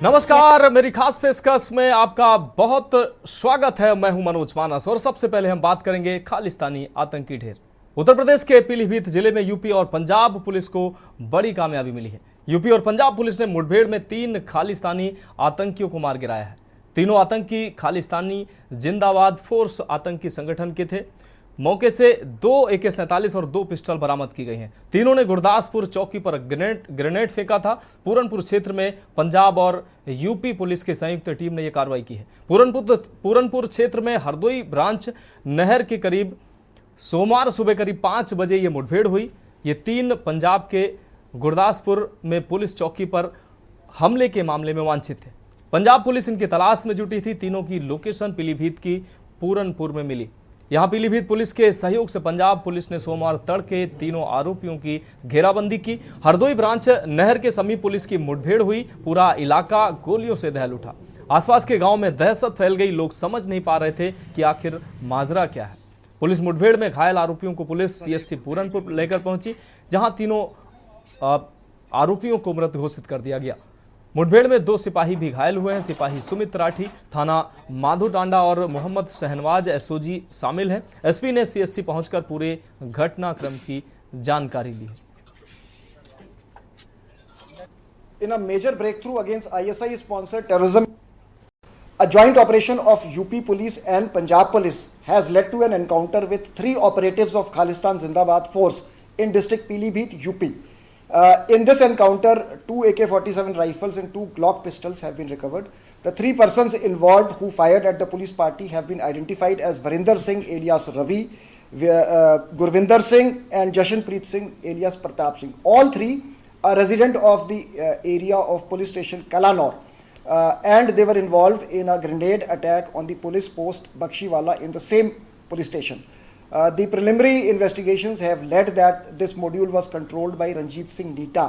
नमस्कार, मेरी खास पेशकश में आपका बहुत स्वागत है। मैं हूं मनोज मानस और सबसे पहले हम बात करेंगे खालिस्तानी आतंकी ढेर। उत्तर प्रदेश के पीलीभीत जिले में यूपी और पंजाब पुलिस को बड़ी कामयाबी मिली है। यूपी और पंजाब पुलिस ने मुठभेड़ में 3 खालिस्तानी आतंकियों को मार गिराया है। तीनों आतंकी खालिस्तानी जिंदाबाद फोर्स आतंकी संगठन के थे। मौके से 2 AK-47 और 2 पिस्टल बरामद की गई हैं। तीनों ने गुरदासपुर चौकी पर ग्रेनेड फेंका था। पूरनपुर क्षेत्र में पंजाब और यूपी पुलिस की संयुक्त टीम ने यह कार्रवाई की है। पूरनपुर क्षेत्र में हरदोई ब्रांच नहर के करीब सोमवार सुबह करीब 5 बजे ये मुठभेड़ हुई। ये 3 पंजाब के गुरदासपुर में पुलिस चौकी पर हमले के मामले में वांछित थे। पंजाब पुलिस इनकी तलाश में जुटी थी। तीनों की लोकेशन पीलीभीत की पूरनपुर में मिली। यहां पीलीभीत पुलिस के सहयोग से पंजाब पुलिस ने सोमवार तड़के तीनों आरोपियों की घेराबंदी की। हरदोई ब्रांच नहर के समीप पुलिस की मुठभेड़ हुई। पूरा इलाका गोलियों से दहल उठा। आसपास के गांव में दहशत फैल गई। लोग समझ नहीं पा रहे थे कि आखिर माजरा क्या है। पुलिस मुठभेड़ में घायल आरोपियों को पुलिस CSC पूरनपुर लेकर पहुंची, जहां तीनों आरोपियों को मृत घोषित कर दिया गया। मुठभेड़ में 2 सिपाही भी घायल हुए हैं। सिपाही सुमित राठी, थाना माधोटांडा और मोहम्मद शहनवाज SOG शामिल हैं। SP ने CSC पहुंचकर पूरे घटनाक्रम की जानकारी ली। In a major breakthrough against ISI sponsored terrorism, a joint operation of UP police and Punjab police has led to an encounter with 3 operatives of Khalistan Zindabad force in district Pillibhit, UP. In this encounter, 2 AK-47 rifles and 2 Glock pistols have been recovered. The 3 persons involved who fired at the police party have been identified as Varinder Singh alias Ravi, Gurvinder Singh and Jashanpreet Singh alias Pratap Singh. All 3 are resident of the area of police station Kalanor, and they were involved in a grenade attack on the police post Bakshiwala in the same police station. The preliminary investigations have led that this module was controlled by Ranjit Singh Nita,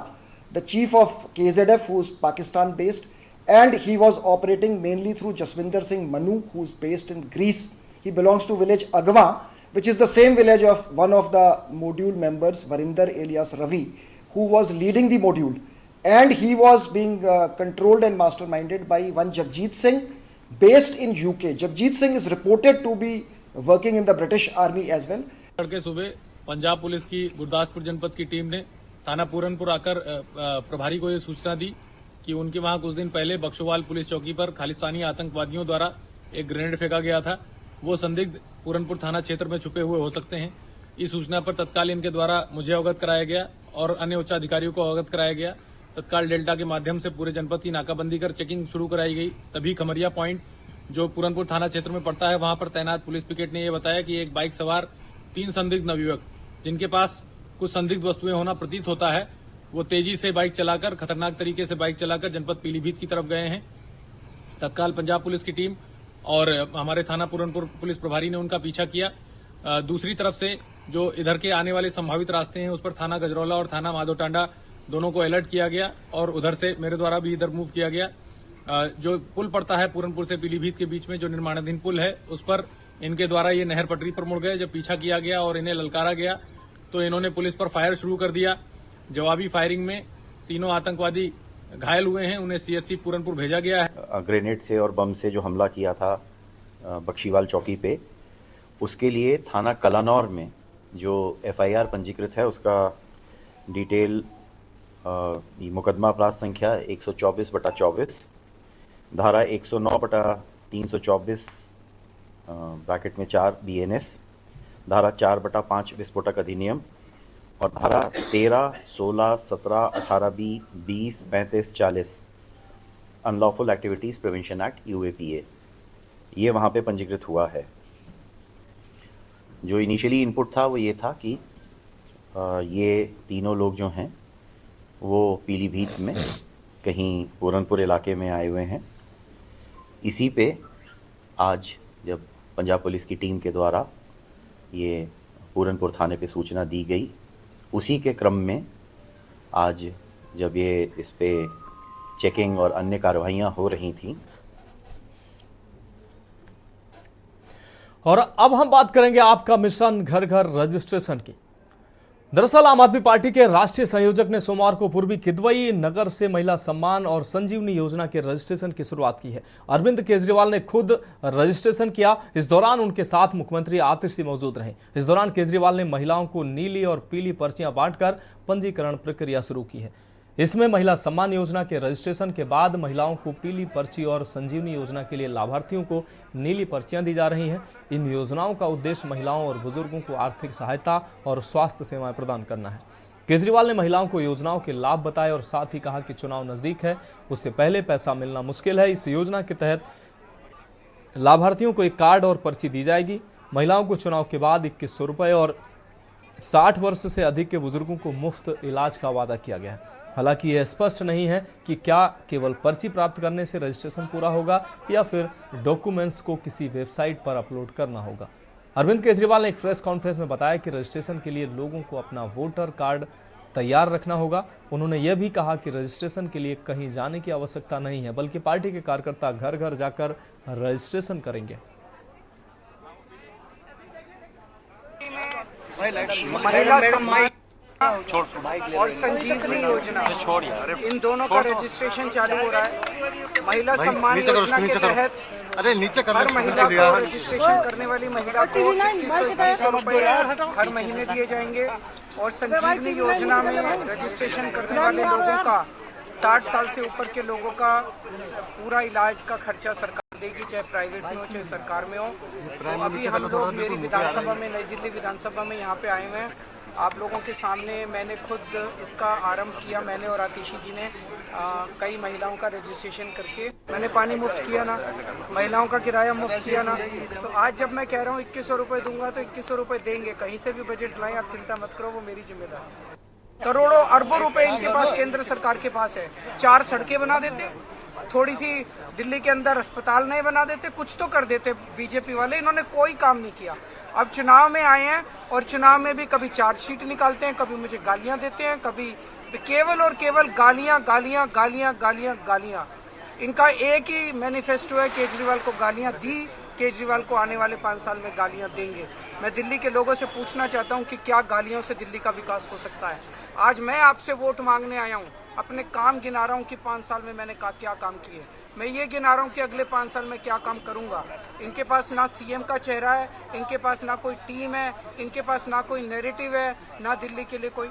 the chief of KZF, who is Pakistan based, and he was operating mainly through Jaswinder Singh Manu, who is based in Greece. He belongs to village Agwa, which is the same village of one of the module members, Varinder alias Ravi, who was leading the module, and he was being controlled and masterminded by one Jagjit Singh based in UK. Jagjit Singh is reported to be working in the British Army as well. तड़के सुबह Punjab police की गुरदासपुर जनपद की team ने थाना पूरनपुर आकर प्रभारी को ये सूचना दी कि उनके वहां कुछ दिन पहले बक्सोवाल पुलिस चौकी पर खालिस्तानी आतंकवादियों द्वारा एक ग्रेनेड फेंका गया था। वो संदिग्ध पूरनपुर थाना क्षेत्र में छुपे हुए हो सकते हैं। इस सूचना पर तत्काल इनके द्वारा मुझे अवगत कराया गया और अन्य उच्च अधिकारियों को अवगत कराया गया। तत्काल डेल्टा के माध्यम से पूरे जनपद की नाकाबंदी कर चेकिंग शुरू कराई गई। तभी खमरिया पॉइंट जो पूरनपुर थाना क्षेत्र में पड़ता है, वहां पर तैनात पुलिस पिकेट ने यह बताया कि एक बाइक सवार 3 संदिग्ध नवयुवक, जिनके पास कुछ संदिग्ध वस्तुएं होना प्रतीत होता है, वो तेजी से बाइक चलाकर, खतरनाक तरीके से बाइक चलाकर जनपद पीलीभीत की तरफ गए हैं। तत्काल पंजाब पुलिस की टीम और हमारे थाना पूरनपुर पुलिस प्रभारी ने उनका पीछा किया। दूसरी तरफ से जो इधर के आने वाले संभावित रास्ते हैं, उस पर थाना गजरौला और थाना माधोटांडा दोनों को अलर्ट किया गया और उधर से मेरे द्वारा भी इधर मूव किया गया। जो पुल पड़ता है पूरनपुर से पीलीभीत के बीच में, जो निर्माणाधीन पुल है, उस पर इनके द्वारा ये नहर पटरी पर मुड़ गए। जब पीछा किया गया और इन्हें ललकारा गया तो इन्होंने पुलिस पर फायर शुरू कर दिया। जवाबी फायरिंग में तीनों आतंकवादी घायल हुए हैं। उन्हें CSC पूरनपुर भेजा गया है। ग्रेनेड से और बम से जो हमला किया था बक्शीवाल चौकी पे, उसके लिए थाना कलानौर में जो FIR पंजीकृत है, उसका डिटेल मुकदमा अपराध संख्या 124/24, धारा 109/324 ब्रैकेट में 4 BNS, धारा 4/5 विस्फोटक अधिनियम और धारा 13, 16, 17, 18B, 20, 35, 40 unlawful activities prevention act UAPA, ये वहाँ पे पंजीकृत हुआ है। जो इनिशियली इनपुट था वो ये था कि ये तीनों लोग जो हैं वो पीलीभीत में कहीं पूरनपुर इलाके में आए हुए हैं। इसी पे आज जब पंजाब पुलिस की टीम के द्वारा ये पूरनपुर थाने पे सूचना दी गई, उसी के क्रम में आज जब ये इस पे चेकिंग और अन्य कार्रवाइयाँ हो रही थी। और अब हम बात करेंगे आपका मिशन घर घर रजिस्ट्रेशन की। दरअसल आम आदमी पार्टी के राष्ट्रीय संयोजक ने सोमवार को पूर्वी किदवई नगर से महिला सम्मान और संजीवनी योजना के रजिस्ट्रेशन की शुरुआत की है। अरविंद केजरीवाल ने खुद रजिस्ट्रेशन किया। इस दौरान उनके साथ मुख्यमंत्री आतिशी मौजूद रहे। इस दौरान केजरीवाल ने महिलाओं को नीली और पीली पर्चियां बांटकर पंजीकरण प्रक्रिया शुरू की है। इसमें महिला सम्मान योजना के रजिस्ट्रेशन के बाद महिलाओं को पीली पर्ची और संजीवनी योजना के लिए लाभार्थियों को नीली पर्चियां दी जा रही हैं। इन योजनाओं का उद्देश्य महिलाओं और बुजुर्गों को आर्थिक सहायता और स्वास्थ्य सेवाएं प्रदान करना है। केजरीवाल ने महिलाओं को योजनाओं के लाभ बताए और साथ ही कहा कि चुनाव नजदीक है, उससे पहले पैसा मिलना मुश्किल है। इस योजना के तहत लाभार्थियों को एक कार्ड और पर्ची दी जाएगी। महिलाओं को चुनाव के बाद 2100 रुपये और 60 वर्ष से अधिक के बुजुर्गों को मुफ्त इलाज का वादा किया गया है। हालांकि यह स्पष्ट नहीं है कि क्या केवल पर्ची प्राप्त करने से रजिस्ट्रेशन पूरा होगा या फिर डॉक्यूमेंट्स को किसी वेबसाइट पर अपलोड करना होगा। अरविंद केजरीवाल ने एक प्रेस कॉन्फ्रेंस में बताया कि रजिस्ट्रेशन के लिए लोगों को अपना वोटर कार्ड तैयार रखना होगा। उन्होंने यह भी कहा कि रजिस्ट्रेशन के लिए कहीं जाने की आवश्यकता नहीं है, बल्कि पार्टी के कार्यकर्ता घर घर जाकर रजिस्ट्रेशन करेंगे। महिला सम्मान और संजीवनी योजना, इन दोनों का रजिस्ट्रेशन चालू हो रहा है। महिला सम्मान योजना के तहत हर महिला को रजिस्ट्रेशन करने वाली महिला को 2100 रुपये हर महीने दिए जाएंगे और संजीवनी योजना में रजिस्ट्रेशन करने वाले लोगों का 60 साल से ऊपर के लोगों का पूरा इलाज का खर्चा सरकार देगी, चाहे प्राइवेट में हो चाहे सरकार में हो। तो अभी हम लोग मेरी विधानसभा में, नई दिल्ली विधानसभा में यहाँ पे आए हुए हैं। आप लोगों के सामने मैंने खुद इसका आरंभ किया, मैंने और आतिशी जी ने कई महिलाओं का रजिस्ट्रेशन करके। मैंने पानी मुफ्त किया ना, महिलाओं का किराया मुफ्त किया ना। तो आज जब मैं कह रहा हूँ 2100 रुपये दूंगा तो 2100 रुपये देंगे। कहीं से भी बजट लाएं, आप चिंता मत करो, वो मेरी जिम्मेदारी। करोड़ों अरबों रुपए इनके पास केंद्र सरकार के पास है। 4 सड़कें बना देते, थोड़ी सी दिल्ली के अंदर अस्पताल नए बना देते, कुछ तो कर देते बीजेपी वाले। इन्होंने कोई काम नहीं किया। अब चुनाव में आए हैं और चुनाव में भी कभी चार्जशीट निकालते हैं, कभी मुझे गालियां देते हैं, कभी केवल और केवल गालियां गालियां गालियां गालियां गालियां। इनका एक ही मैनिफेस्टो है, केजरीवाल को गालियां दी, केजरीवाल को आने वाले 5 साल में गालियां देंगे। मैं दिल्ली के लोगों से पूछना चाहता हूं कि क्या गालियों से दिल्ली का विकास हो सकता है। आज मैं आपसे वोट मांगने आया हूं, अपने काम गिना रहा हूं कि 5 साल में मैंने क्या काम किए। मैं ये गिना रहा हूँ कि अगले 5 साल में क्या काम करूंगा। इनके पास ना सीएम का चेहरा है, इनके पास ना कोई टीम है, इनके पास ना कोई नैरेटिव है, ना दिल्ली के लिए कोई।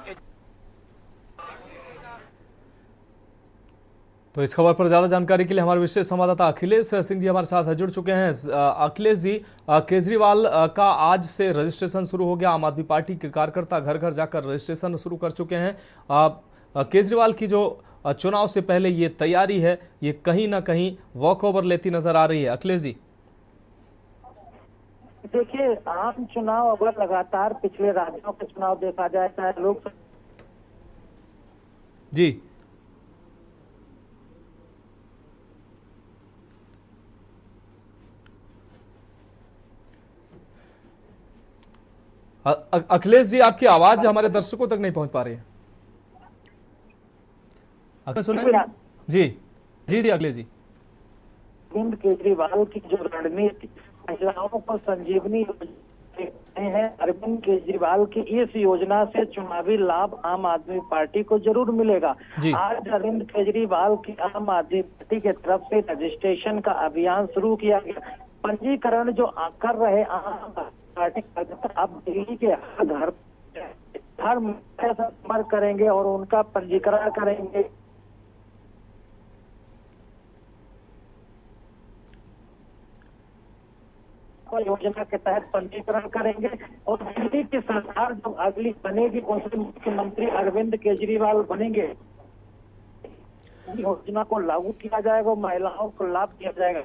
तो इस खबर पर ज्यादा जानकारी के लिए हमारे विशेष संवाददाता अखिलेश सिंह जी हमारे साथ जुड़ चुके हैं। अखिलेश जी, केजरीवाल का आज से रजिस्ट्रेशन शुरू हो गया। आम आदमी पार्टी के कार्यकर्ता घर घर जाकर रजिस्ट्रेशन शुरू कर चुके हैं। केजरीवाल की जो चुनाव से पहले ये तैयारी है, ये कहीं ना कहीं वॉक ओवर लेती नजर आ रही है। अखिलेश जी, देखिए, आम चुनाव अगर लगातार पिछले राज्यों के चुनाव देखा जाए, चाहे लोग जी अखिलेश जी, आपकी आवाज हमारे दर्शकों तक नहीं पहुंच पा रही है। सुने जी जी जी अखिलेश जी। अरविंद केजरीवाल की जो रणनीति महिलाओं को संजीवनी है, अरविंद केजरीवाल की इस योजना से चुनावी लाभ आम आदमी पार्टी को जरूर मिलेगा। आज अरविंद केजरीवाल की आम आदमी पार्टी की तरफ से रजिस्ट्रेशन का अभियान शुरू किया गया। पंजीकरण जो कर रहे आम पार्टी कार्यकर्ता अब दिल्ली के हर घर हर संपर्क करेंगे और उनका पंजीकरण करेंगे। योजना के तहत पंजीकरण करेंगे और दिल्ली की सरकार जो अगली बनेगी उसमें मुख्यमंत्री अरविंद केजरीवाल बनेंगे। योजना को लागू किया जाएगा, महिलाओं को लाभ दिया जाएगा।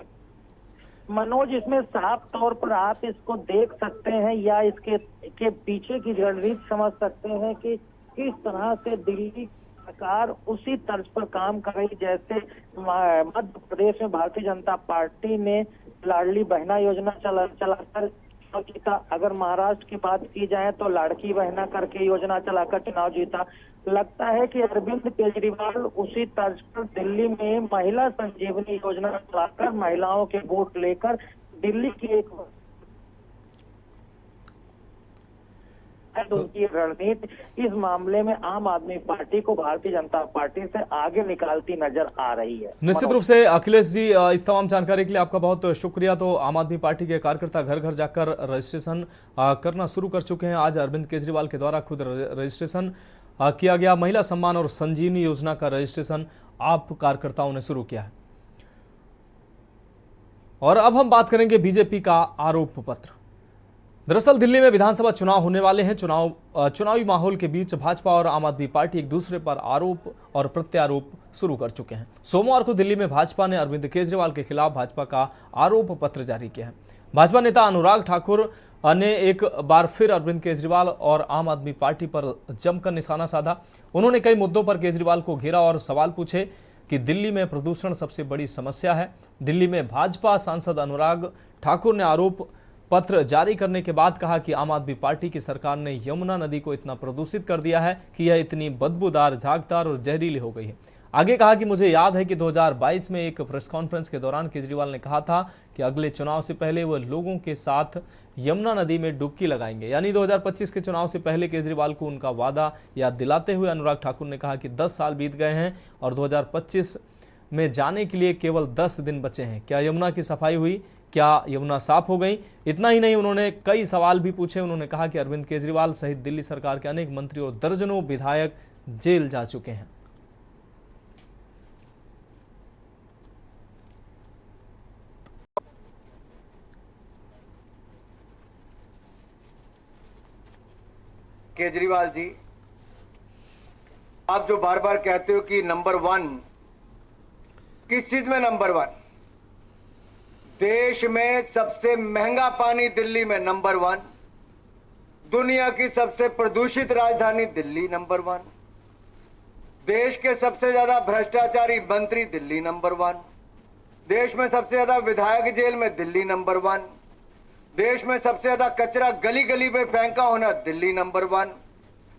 मनोज, इसमें साफ तौर पर आप इसको देख सकते हैं या इसके पीछे की रणनीति समझ सकते हैं कि किस तरह से दिल्ली सरकार उसी तर्ज पर काम कर रही जैसे मध्य प्रदेश में भारतीय जनता पार्टी ने लाडली बहना योजना चलाकर चुनाव जीता। अगर महाराष्ट्र की बात की जाए तो लाड़की बहना करके योजना चलाकर चुनाव जीता। लगता है कि अरविंद केजरीवाल उसी तर्ज पर दिल्ली में महिला संजीवनी योजना चलाकर महिलाओं के वोट लेकर दिल्ली की एक शायद उनकी रणनीति इस मामले में आम आदमी पार्टी को भारतीय जनता पार्टी से आगे निकालती नजर आ रही है। निश्चित रूप से अखिलेश जी, इस तमाम जानकारी के लिए आपका बहुत शुक्रिया। तो आम आदमी पार्टी के कार्यकर्ता घर घर जाकर रजिस्ट्रेशन करना शुरू कर चुके हैं। आज अरविंद केजरीवाल के द्वारा खुद रजिस्ट्रेशन किया गया। महिला सम्मान और संजीवनी योजना का रजिस्ट्रेशन आप कार्यकर्ताओं ने शुरू किया है। और अब हम बात करेंगे बीजेपी का आरोप पत्र। दरअसल दिल्ली में विधानसभा चुनाव होने वाले हैं। चुनावी माहौल के बीच भाजपा और आम आदमी पार्टी एक दूसरे पर आरोप और प्रत्यारोप शुरू कर चुके हैं। सोमवार को दिल्ली में भाजपा ने अरविंद केजरीवाल के खिलाफ भाजपा का आरोप पत्र जारी किया है। भाजपा नेता अनुराग ठाकुर ने एक बार फिर अरविंद केजरीवाल और आम आदमी पार्टी पर जमकर निशाना साधा। उन्होंने कई मुद्दों पर केजरीवाल को घेरा और सवाल पूछे कि दिल्ली में प्रदूषण सबसे बड़ी समस्या है। दिल्ली में भाजपा सांसद अनुराग ठाकुर ने आरोप पत्र जारी करने के बाद कहा कि आम आदमी पार्टी की सरकार ने यमुना नदी को इतना प्रदूषित कर दिया है कि यह इतनी बदबूदार, झागदार और जहरीली हो गई है। आगे कहा कि मुझे याद है कि 2022 में एक प्रेस कॉन्फ्रेंस के दौरान केजरीवाल ने कहा था कि अगले चुनाव से पहले वह लोगों के साथ यमुना नदी में डुबकी लगाएंगे। यानी 2025 के चुनाव से पहले केजरीवाल को उनका वादा याद दिलाते हुए अनुराग ठाकुर ने कहा कि 10 साल बीत गए हैं और 2025 में जाने के लिए केवल 10 दिन बचे हैं। क्या यमुना की सफाई हुई? क्या यमुना साफ हो गई? इतना ही नहीं, उन्होंने कई सवाल भी पूछे। उन्होंने कहा कि अरविंद केजरीवाल सहित दिल्ली सरकार के अनेक मंत्री और दर्जनों विधायक जेल जा चुके हैं। केजरीवाल जी, आप जो बार बार कहते हो कि नंबर 1, किस चीज में नंबर 1? देश में सबसे महंगा पानी दिल्ली में नंबर 1, दुनिया की सबसे प्रदूषित राजधानी दिल्ली नंबर 1, देश के सबसे ज्यादा भ्रष्टाचारी मंत्री दिल्ली नंबर 1, देश में सबसे ज्यादा विधायक जेल में दिल्ली नंबर 1, देश में सबसे ज्यादा कचरा गली गली में फेंका होना दिल्ली नंबर 1,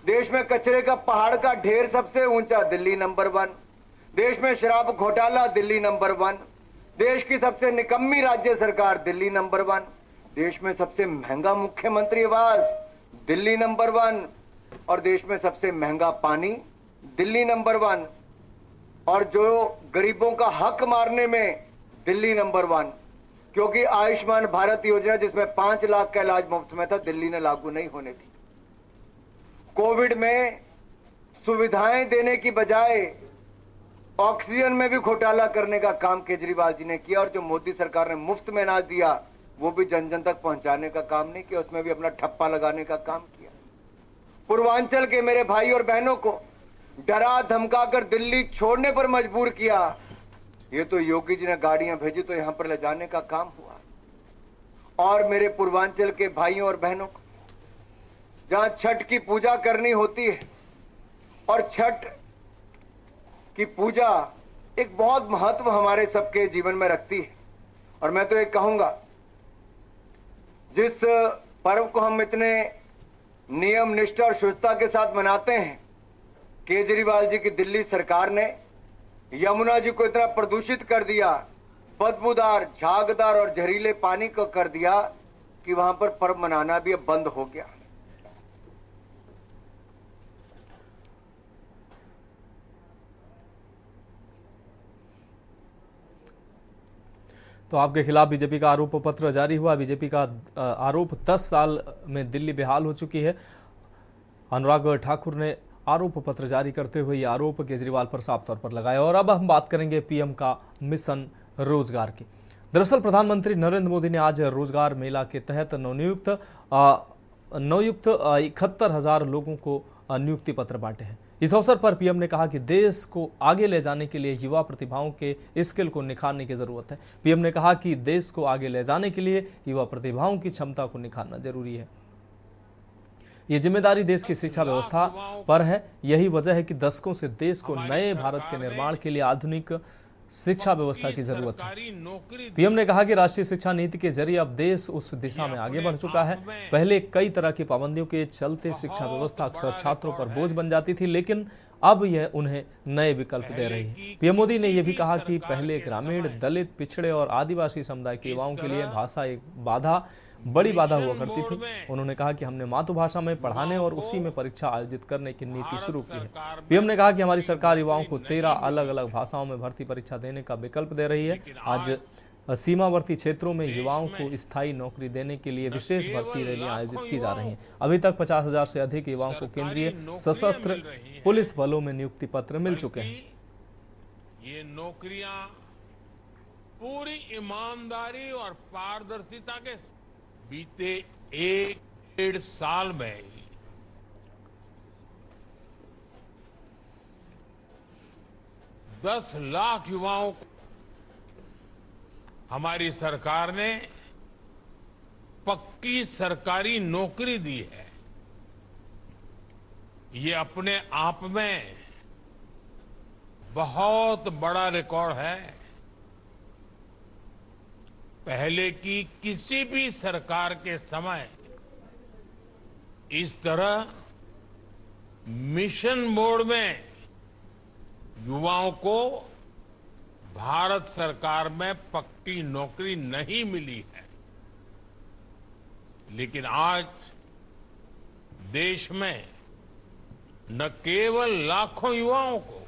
देश में कचरे का पहाड़ का ढेर सबसे ऊंचा दिल्ली नंबर 1, देश में शराब घोटाला दिल्ली नंबर 1, देश की सबसे निकम्मी राज्य सरकार दिल्ली नंबर 1, देश में सबसे महंगा मुख्यमंत्री आवास दिल्ली नंबर 1, और देश में सबसे महंगा पानी दिल्ली नंबर 1, और जो गरीबों का हक मारने में दिल्ली नंबर 1, क्योंकि आयुष्मान भारत योजना जिसमें 5 लाख का इलाज मुफ्त में था, दिल्ली ने लागू नहीं होने दी। कोविड में सुविधाएं देने की बजाय ऑक्सीजन में भी घोटाला करने का काम केजरीवाल जी ने किया, और जो मोदी सरकार ने मुफ्त में अनाज दिया वो भी जन जन तक पहुंचाने का काम नहीं किया, उसमें भी अपना ठप्पा लगाने का काम किया। पूर्वांचल के मेरे भाई और बहनों को डरा धमकाकर दिल्ली छोड़ने पर मजबूर किया। ये तो योगी जी ने गाड़ियां भेजी तो यहां पर ले जाने का काम हुआ। और मेरे पूर्वांचल के भाइयों और बहनों को जहां छठ की पूजा करनी होती है, और छठ की पूजा एक बहुत महत्व हमारे सबके जीवन में रखती है, और मैं तो ये कहूंगा जिस पर्व को हम इतने नियम निष्ठा और शुद्धता के साथ मनाते हैं, केजरीवाल जी की दिल्ली सरकार ने यमुना जी को इतना प्रदूषित कर दिया, बदबूदार, झागदार और जहरीले पानी को कर दिया कि वहां पर पर्व मनाना भी अब बंद हो गया। तो आपके खिलाफ बीजेपी का आरोप पत्र जारी हुआ। बीजेपी का आरोप 10 साल में दिल्ली बेहाल हो चुकी है। अनुराग ठाकुर ने आरोप पत्र जारी करते हुए ये आरोप केजरीवाल पर साफ तौर पर लगाया। और अब हम बात करेंगे पीएम का मिशन रोजगार की। दरअसल प्रधानमंत्री नरेंद्र मोदी ने आज रोजगार मेला के तहत नवनियुक्त 71,000 लोगों को नियुक्ति पत्र बांटे हैं। इस अवसर पर पीएम ने कहा कि देश को आगे ले जाने के लिए युवा प्रतिभाओं के स्किल को निखारने की जरूरत है। पीएम ने कहा कि देश को आगे ले जाने के लिए युवा प्रतिभाओं की क्षमता को निखारना जरूरी है। ये जिम्मेदारी देश की शिक्षा व्यवस्था पर है। यही वजह है कि दशकों से देश को नए भारत के निर्माण के लिए आधुनिक शिक्षा व्यवस्था की जरूरत है। पीएम ने कहा कि राष्ट्रीय शिक्षा नीति के जरिए अब देश उस दिशा में आगे बढ़ चुका है। पहले कई तरह की पाबंदियों के चलते शिक्षा व्यवस्था अक्सर छात्रों पर बोझ बन जाती थी, लेकिन अब यह उन्हें नए विकल्प दे रही है। पीएम मोदी ने यह भी कहा कि पहले ग्रामीण, दलित, पिछड़े और आदिवासी समुदाय के युवाओं के लिए भाषा एक बाधा बड़ी बाधा हुआ करती थी। उन्होंने कहा कि हमने मातृभाषा में पढ़ाने और उसी में परीक्षा आयोजित करने की नीति शुरू की है। पीएम ने कहा कि हमारी सरकार युवाओं को 13 अलग अलग भाषाओं में भर्ती परीक्षा देने का विकल्प दे रही है। आज सीमावर्ती क्षेत्रों में युवाओं को स्थायी नौकरी देने के लिए विशेष भर्ती रैलियां आयोजित की जा रही हैं। अभी तक 50,000 से अधिक युवाओं को केंद्रीय सशस्त्र पुलिस बलों में नियुक्ति पत्र मिल चुके हैं। ये नौकरियां पूरी ईमानदारी और पारदर्शिता के बीते 1-1.5 साल में 10 लाख युवाओं को हमारी सरकार ने पक्की सरकारी नौकरी दी है। ये अपने आप में बहुत बड़ा रिकॉर्ड है। पहले की किसी भी सरकार के समय इस तरह मिशन मोड में युवाओं को भारत सरकार में पक्की नौकरी नहीं मिली है। लेकिन आज देश में न केवल लाखों युवाओं को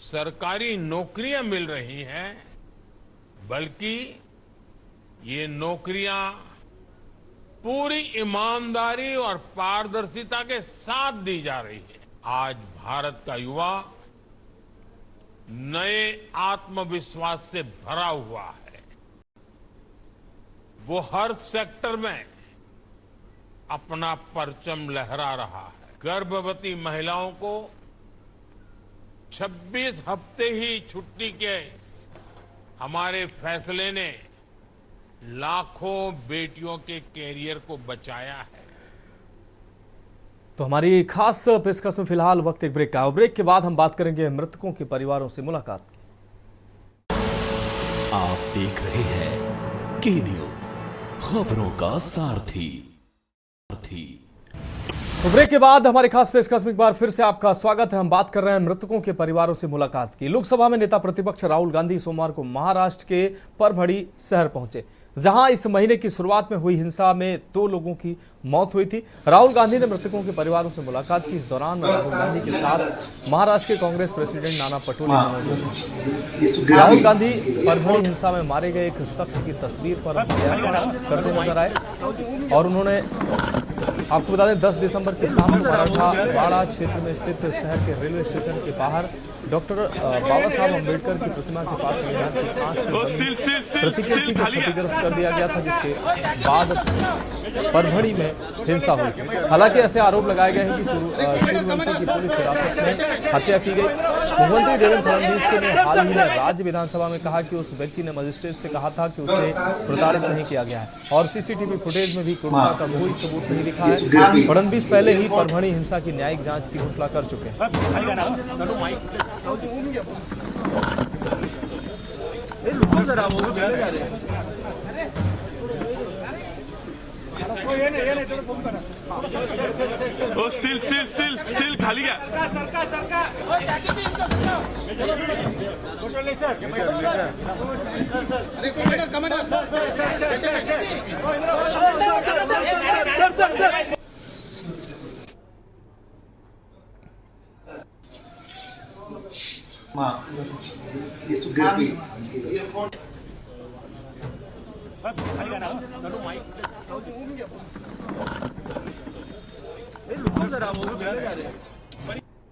सरकारी नौकरियां मिल रही हैं, बल्कि ये नौकरियां पूरी ईमानदारी और पारदर्शिता के साथ दी जा रही है। आज भारत का युवा नए आत्मविश्वास से भरा हुआ है। वो हर सेक्टर में अपना परचम लहरा रहा है। गर्भवती महिलाओं को 26 हफ्ते ही छुट्टी के हमारे फैसले ने लाखों बेटियों के कैरियर को बचाया है। तो हमारी खास पेशकश में फिलहाल वक्त एक ब्रेक का है। ब्रेक के बाद हम बात करेंगे मृतकों के परिवारों से मुलाकात की। आप देख रहे हैं के न्यूज, खबरों का सारथी। तो ब्रेक के बाद हमारी खास पेशकश में एक बार फिर से आपका स्वागत है। हम बात कर रहे हैं मृतकों के परिवारों से मुलाकात की। लोकसभा में नेता प्रतिपक्ष राहुल गांधी सोमवार को महाराष्ट्र के परभणी शहर पहुंचे, जहां इस महीने की शुरुआत में हुई हिंसा में 2 लोगों की मौत हुई थी। राहुल गांधी ने मृतकों के परिवारों से मुलाकात की। इस दौरान राहुल गांधी के साथ महाराष्ट्र के कांग्रेस प्रेसिडेंट नाना पटोले मौजूद थे। राहुल गांधी परभणी हिंसा में मारे गए एक शख्स की तस्वीर पर करते नजर आए और उन्होंने, आपको बता दें, 10 दिसंबर की शाम को मराठवाड़ा क्षेत्र में स्थित शहर के रेलवे स्टेशन के बाहर डॉक्टर बाबा साहब अम्बेडकर की प्रतिमा के पास संविधान की 5 से बनी प्रतिकृति को क्षतिग्रस्त कर दिया गया था, जिसके बाद परभणी में हिंसा हुई थी। हालांकि ऐसे आरोप लगाए गए हैं कि सूर्यवंशी की पुलिस हिरासत में हत्या की गई। मुख्यमंत्री देवेंद्र फडणवीस ने हाल ही में राज्य विधानसभा में कहा कि उस व्यक्ति ने मजिस्ट्रेट से कहा था कि उसे प्रताड़ित नहीं किया गया है और सीसीटीवी फुटेज में भी क्रूरता का कोई सबूत नहीं दिखा है। फडणवीस पहले ही परभणी हिंसा की न्यायिक जांच की घोषणा कर चुके हैं। स्टील खाली गया।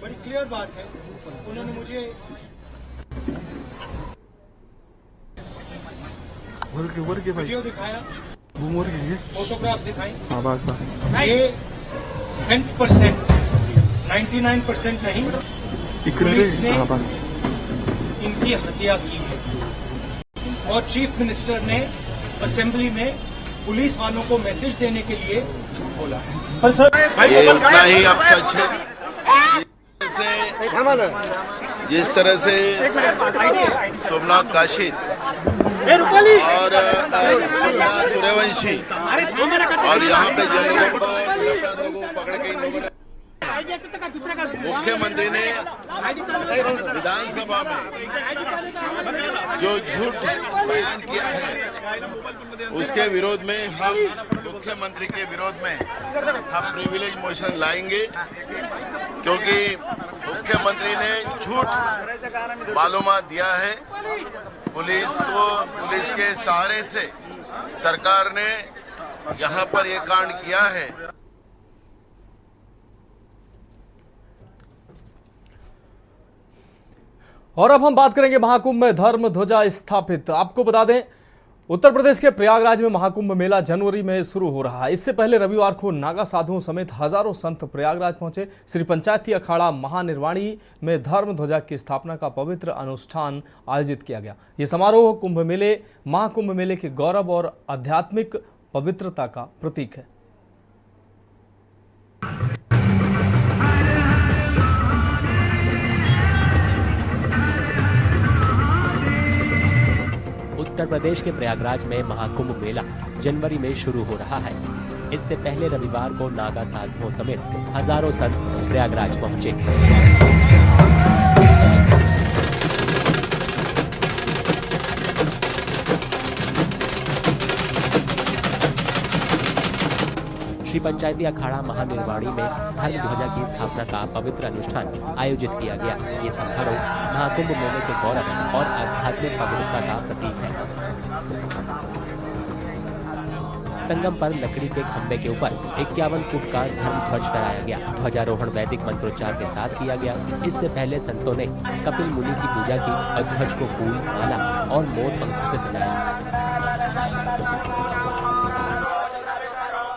बड़ी क्लियर बात है। उन्होंने मुझे वीडियो दिखाया, फोटोग्राफ दिखाई। ये 100%, 99% नहीं, पुलिस ने इनकी हत्या की है और चीफ मिनिस्टर ने असेंबली में पुलिस वालों को मैसेज देने के लिए बोला है। ये उतना ही अब सच है जिस तरह से सोमनाथ काशिद और सोमनाथ सूर्यवंशी और यहाँ पे जिन लोगों को पकड़ के इन लोगों ने, मुख्यमंत्री ने विधानसभा में जो झूठ बयान किया है उसके विरोध में हम मुख्यमंत्री के विरोध में हम प्रिविलेज मोशन लाएंगे, क्योंकि मुख्यमंत्री ने झूठ मालूमात दिया है। पुलिस के सहारे से सरकार ने यहाँ पर ये कांड किया है। और अब हम बात करेंगे महाकुंभ में धर्म ध्वजा स्थापित। आपको बता दें, उत्तर प्रदेश के प्रयागराज में महाकुंभ मेला जनवरी में शुरू हो रहा है। इससे पहले रविवार को नागा साधुओं समेत हजारों संत प्रयागराज पहुंचे। श्री पंचायती अखाड़ा महानिर्वाणी में धर्म ध्वजा की स्थापना का पवित्र अनुष्ठान आयोजित किया गया। ये समारोह महाकुंभ मेले के गौरव और आध्यात्मिक पवित्रता का प्रतीक है। उत्तर प्रदेश के प्रयागराज में महाकुंभ मेला जनवरी में शुरू हो रहा है। इससे पहले रविवार को नागा साधुओं समेत हजारों संत प्रयागराज पहुंचे। श्री पंचायती अखाड़ा महानिर्वाणी में धर्म ध्वजा की स्थापना का पवित्र अनुष्ठान आयोजित किया गया। ये समारोह महाकुंभ मेले के गौरव और आध्यात्मिक पवित्रता का प्रतीक है। संगम पर लकड़ी के खंभे के ऊपर 51 फुट का धर्म ध्वज कराया गया। ध्वजारोहण वैदिक मंत्रोच्चार के साथ किया गया। इससे पहले संतों ने कपिल मुनि की पूजा की और ध्वज को फूल, माला और मोर पंखों से सजाया।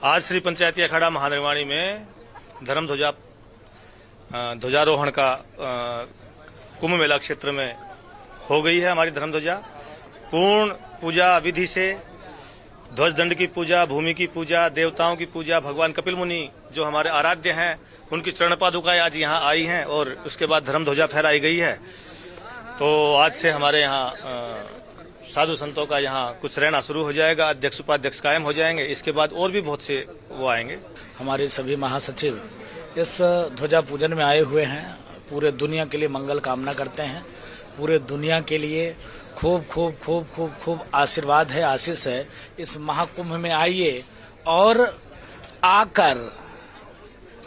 आज श्री पंचायती अखाड़ा महानिर्वाणी में धर्म ध्वजारोहण का कुंभ मेला क्षेत्र में हो गई है। हमारी धर्म ध्वजा पूर्ण पूजा विधि से ध्वज दंड की पूजा, भूमि की पूजा, देवताओं की पूजा, भगवान कपिल मुनि जो हमारे आराध्य हैं उनकी चरण पादुकाएं आज यहाँ आई हैं और उसके बाद धर्म ध्वजा फहराई गई है। तो आज से हमारे यहाँ साधु संतों का यहाँ कुछ रहना शुरू हो जाएगा। अध्यक्ष उपाध्यक्ष कायम हो जाएंगे। इसके बाद और भी बहुत से वो आएंगे। हमारे सभी महासचिव इस ध्वजा पूजन में आए हुए हैं। पूरे दुनिया के लिए मंगल कामना करते हैं। पूरे दुनिया के लिए खूब खूब खूब खूब खूब आशीर्वाद है, आशीष है। इस महाकुंभ में आइए और आकर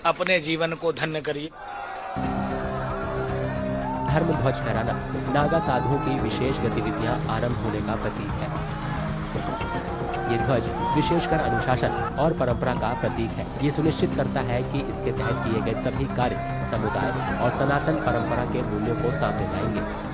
अपने जीवन को धन्य करिए। धर्म ध्वज फहराना नागा साधुओं की विशेष गतिविधियां आरंभ होने का प्रतीक है। ये ध्वज विशेषकर अनुशासन और परंपरा का प्रतीक है। ये सुनिश्चित करता है कि इसके तहत किए गए सभी कार्य समुदाय और सनातन परंपरा के मूल्यों को सामने लाएंगे।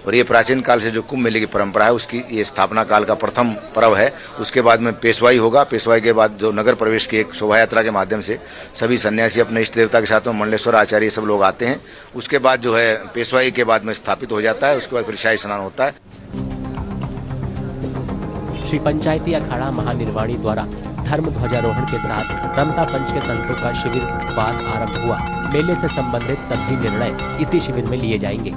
और ये प्राचीन काल से जो कुंभ मेले की परंपरा है उसकी ये स्थापना काल का प्रथम पर्व है। उसके बाद में पेशवाई होगा। पेशवाई के बाद जो नगर प्रवेश की एक शोभा यात्रा के माध्यम से सभी सन्यासी अपने इष्ट देवता के साथ में मंडलेश्वर आचार्य सब लोग आते हैं। उसके बाद जो है पेशवाई के बाद में स्थापित हो जाता है। उसके बाद फिर शाही स्नान होता है। श्री पंचायती अखाड़ा महानिर्वाणी द्वारा धर्म ध्वजारोहण के साथ रमता पंच के संतों का शिविर उपवास आरंभ हुआ। मेले से संबंधित सभी निर्णय इसी शिविर में लिए जाएंगे।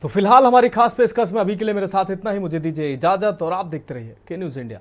तो फिलहाल हमारी खास पेशकश में अभी के लिए मेरे साथ इतना ही। मुझे दीजिए इजाजत और आप देखते रहिए के न्यूज़ इंडिया।